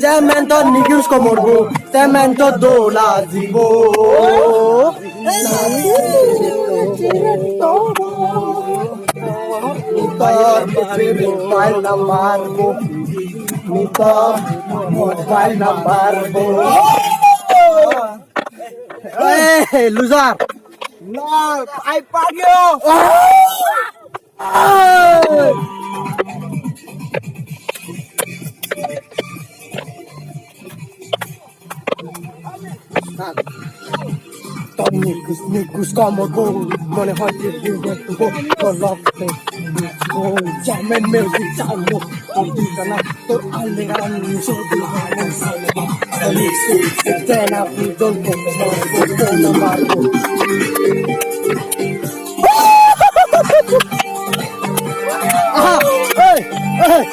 Cemento nigus komorbo, cemento dola zibo. Mobile number bo, nito mobile number bo. Hey, loser! No, I fuck you. Tom nigus komorbo, mone হয় দিবো লক্ষ্য ও জামেন মেজি চালো আমি জানা তোর আলে আমি শুধু আমি দেন আপনি দন্ত মারবো আহা এই এই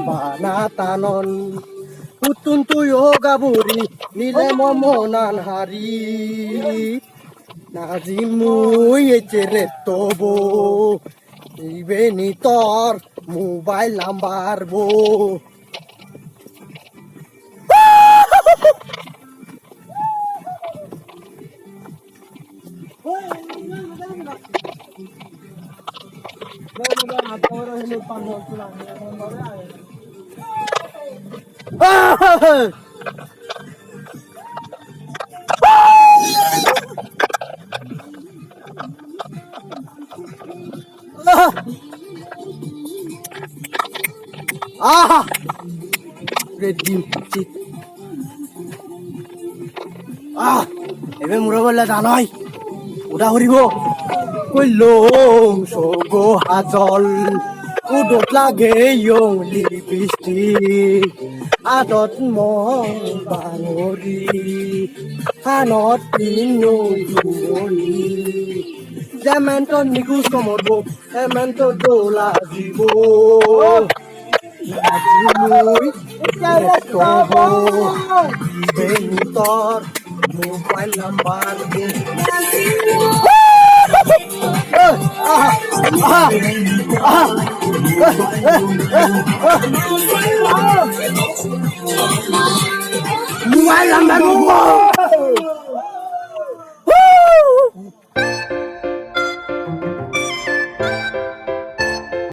Banatanon Utun tuyo gaburi nile momonan hari Nazimu yechere tobo Ibeni tor mobile number bo Ah! Redim chit. Ah! Ebe mura bolla janoi. Uda horibo. Koi long sogo hajol. Udot lage yong lipstick. Adot mo bangori. Hanot pino yuri. Cemento nigus komorbo. Cemento dola zibo. Bentor mobile number mobile number